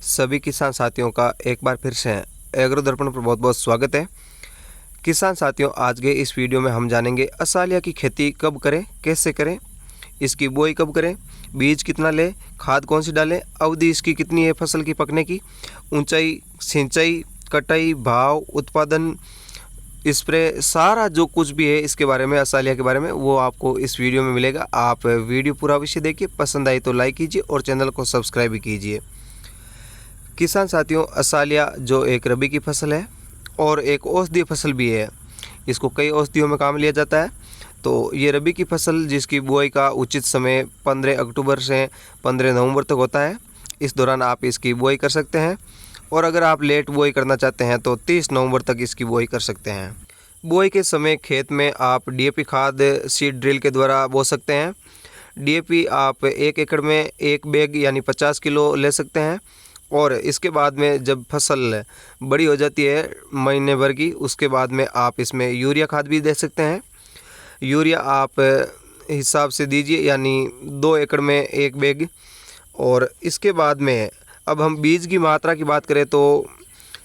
सभी किसान साथियों का एक बार फिर से एग्रो दर्पण पर बहुत बहुत स्वागत है। किसान साथियों, आज के इस वीडियो में हम जानेंगे असालिया की खेती कब करें, कैसे करें, इसकी बुआई कब करें, बीज कितना लें, खाद कौन सी डालें, अवधि इसकी कितनी है फसल की पकने की, ऊंचाई, सिंचाई, कटाई, भाव, उत्पादन, स्प्रे, सारा जो कुछ भी है इसके बारे में, असालिया के बारे में, वो आपको इस वीडियो में मिलेगा। आप वीडियो पूरा अवश्य देखिए, पसंद आई तो लाइक कीजिए और चैनल को सब्सक्राइब भी कीजिए। किसान साथियों, असालिया जो एक रबी की फसल है और एक औषधीय फसल भी है। इसको कई औषधियों में काम लिया जाता है। तो ये रबी की फसल जिसकी बुआई का उचित समय 15 अक्टूबर से 15 नवंबर तक होता है। इस दौरान आप इसकी बुआई कर सकते हैं और अगर आप लेट बुआई करना चाहते हैं तो 30 नवंबर तक इसकी बुआई कर सकते हैं। बुआई के समय खेत में आप डीएपी खाद सीड ड्रिल के द्वारा बो सकते हैं। डीएपी आप 1 एकड़ में 1 बैग यानी 50 किलो ले सकते हैं और इसके बाद में जब फसल बड़ी हो जाती है महीने भर की, उसके बाद में आप इसमें यूरिया खाद भी दे सकते हैं। यूरिया आप हिसाब से दीजिए, यानी 2 एकड़ में 1 बैग। और इसके बाद में अब हम बीज की मात्रा की बात करें तो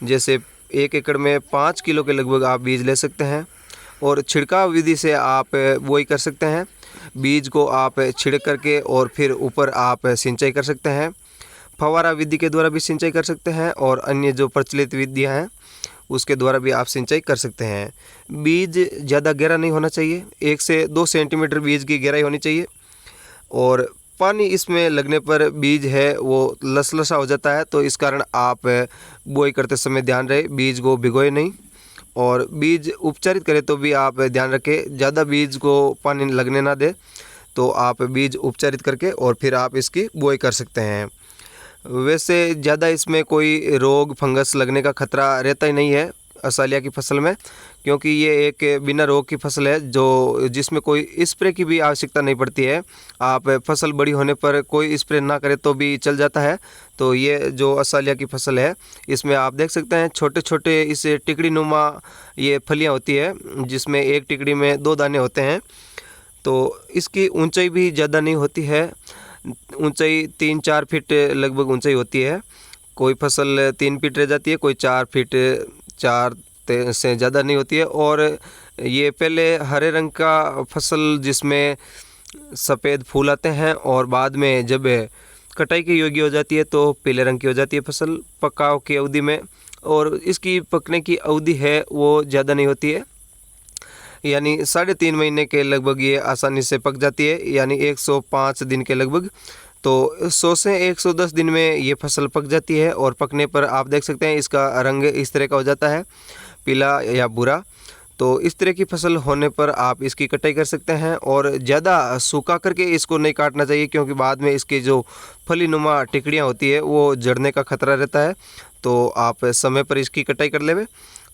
जैसे 1 एकड़ में 5 किलो के लगभग आप बीज ले सकते हैं और छिड़काव विधि से आप बुआई कर सकते हैं। बीज को आप छिड़क करके और फिर ऊपर आप सिंचाई कर सकते हैं। फव्वारा विधि के द्वारा भी सिंचाई कर सकते हैं और अन्य जो प्रचलित विधियां हैं उसके द्वारा भी आप सिंचाई कर सकते हैं। बीज ज़्यादा गहरा नहीं होना चाहिए, 1 से 2 सेंटीमीटर बीज की गहराई होनी चाहिए और पानी इसमें लगने पर बीज है वो लसलसा हो जाता है। तो इस कारण आप बुआई करते समय ध्यान रहे बीज को भिगोए नहीं और बीज उपचारित करें तो भी आप ध्यान रखें ज़्यादा बीज को पानी लगने ना दे। तो आप बीज उपचारित करके और फिर आप इसकी बुआई कर सकते हैं। वैसे ज़्यादा इसमें कोई रोग फंगस लगने का खतरा रहता ही नहीं है असालिया की फसल में, क्योंकि ये एक बिना रोग की फसल है जो जिसमें कोई स्प्रे की भी आवश्यकता नहीं पड़ती है। आप फसल बड़ी होने पर कोई स्प्रे ना करें तो भी चल जाता है। तो ये जो असालिया की फसल है इसमें आप देख सकते हैं छोटे छोटे इस टिकड़ी नुमा ये फलियाँ होती है जिसमें एक टिकड़ी में 2 दाने होते हैं। तो इसकी ऊंचाई भी ज़्यादा नहीं होती है, ऊंचाई 3-4 फीट लगभग ऊंचाई होती है। कोई फसल 3 फीट रह जाती है, कोई 4 फीट 4 से ज़्यादा नहीं होती है। और ये पहले हरे रंग का फसल जिसमें सफ़ेद फूल आते हैं और बाद में जब कटाई के योग्य हो जाती है तो पीले रंग की हो जाती है फसल पकाव की अवधि में। और इसकी पकने की अवधि है वो ज़्यादा नहीं होती है, यानी 3.5 महीने के लगभग ये आसानी से पक जाती है, यानी 105 दिन के लगभग। तो 100 से 110 दिन में ये फसल पक जाती है और पकने पर आप देख सकते हैं इसका रंग इस तरह का हो जाता है, पीला या भूरा। तो इस तरह की फसल होने पर आप इसकी कटाई कर सकते हैं और ज़्यादा सूखा करके इसको नहीं काटना चाहिए, क्योंकि बाद में इसकी जो फली नुमा टिकड़ियाँ होती है वो जड़ने का खतरा रहता है। तो आप समय पर इसकी कटाई कर लेवे।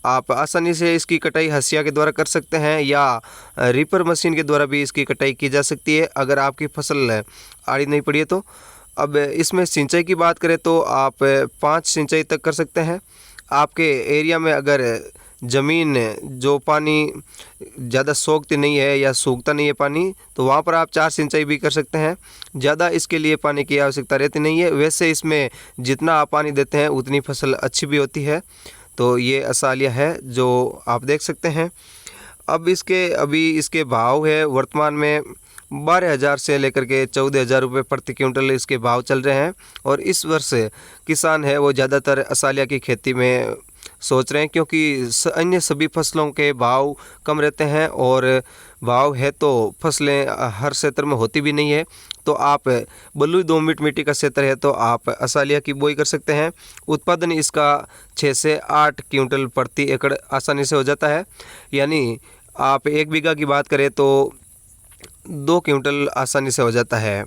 आप आसानी से इसकी कटाई हंसिया के द्वारा कर सकते हैं या रीपर मशीन के द्वारा भी इसकी कटाई की जा सकती है अगर आपकी फसल आड़ी नहीं पड़ी है तो। अब इसमें सिंचाई की बात करें तो आप 5 सिंचाई तक कर सकते हैं। आपके एरिया में अगर ज़मीन जो पानी ज़्यादा सोखती नहीं है या सूखता नहीं है पानी, तो वहाँ पर आप 4 सिंचाई भी कर सकते हैं। ज़्यादा इसके लिए पानी की आवश्यकता रहती नहीं है। वैसे इसमें जितना आप पानी देते हैं उतनी फसल अच्छी भी होती है। तो ये असालिया है जो आप देख सकते हैं। अब अभी इसके भाव है वर्तमान में 12,000 से लेकर के 14,000 रुपये प्रति क्विंटल इसके भाव चल रहे हैं। और इस वर्ष किसान है वो ज़्यादातर असालिया की खेती में सोच रहे हैं, क्योंकि अन्य सभी फसलों के भाव कम रहते हैं और भाव है तो फसलें हर क्षेत्र में होती भी नहीं है। तो आप बलुई दोमट मिट्टी का क्षेत्र है तो आप असालिया की बुआई कर सकते हैं। उत्पादन इसका 6 से 8 क्विंटल प्रति एकड़ आसानी से हो जाता है, यानी आप 1 बीघा की बात करें तो 2 क्विंटल आसानी से हो जाता है।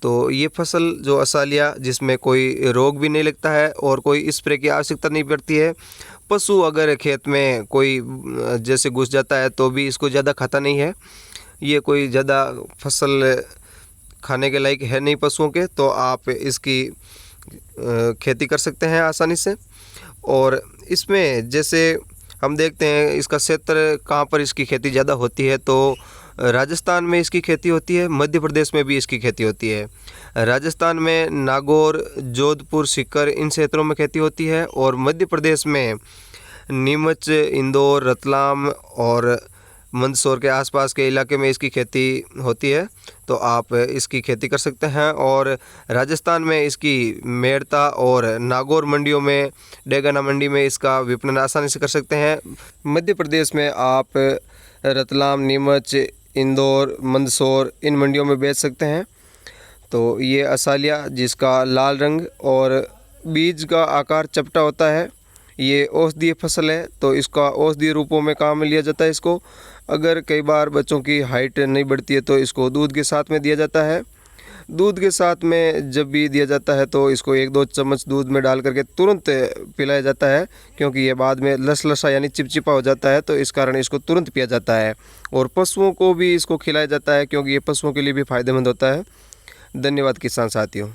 तो ये फसल जो असालिया जिसमें कोई रोग भी नहीं लगता है और कोई स्प्रे की आवश्यकता नहीं पड़ती है। पशु अगर खेत में कोई जैसे घुस जाता है तो भी इसको ज़्यादा खाता नहीं है। ये कोई ज़्यादा फसल खाने के लायक है नहीं पशुओं के, तो आप इसकी खेती कर सकते हैं आसानी से। और इसमें जैसे हम देखते हैं इसका क्षेत्र कहाँ पर इसकी खेती ज़्यादा होती है, तो राजस्थान में इसकी खेती होती है, मध्य प्रदेश में भी इसकी खेती होती है। राजस्थान में नागौर, जोधपुर, सीकर इन क्षेत्रों में खेती होती है और मध्य प्रदेश में नीमच, इंदौर, रतलाम और मंदसौर के आसपास के इलाके में इसकी खेती होती है। तो आप इसकी खेती कर सकते हैं। और राजस्थान में इसकी मेड़ता और नागौर मंडियों में, डेगाना मंडी में इसका विपणन आसानी से कर सकते हैं। मध्य प्रदेश में आप रतलाम, नीमच, इंदौर, मंदसौर इन मंडियों में बेच सकते हैं। तो ये असालिया जिसका लाल रंग और बीज का आकार चपटा होता है, ये औषधीय फसल है, तो इसका औषधीय रूपों में काम में लिया जाता है। इसको अगर कई बार बच्चों की हाइट नहीं बढ़ती है तो इसको दूध के साथ में दिया जाता है। दूध के साथ में जब भी दिया जाता है तो इसको 1-2 चम्मच दूध में डाल करके तुरंत पिलाया जाता है, क्योंकि ये बाद में लसलसा यानी चिपचिपा हो जाता है, तो इस कारण इसको तुरंत पिया जाता है। और पशुओं को भी इसको खिलाया जाता है, क्योंकि ये पशुओं के लिए भी फ़ायदेमंद होता है। धन्यवाद किसान साथियों।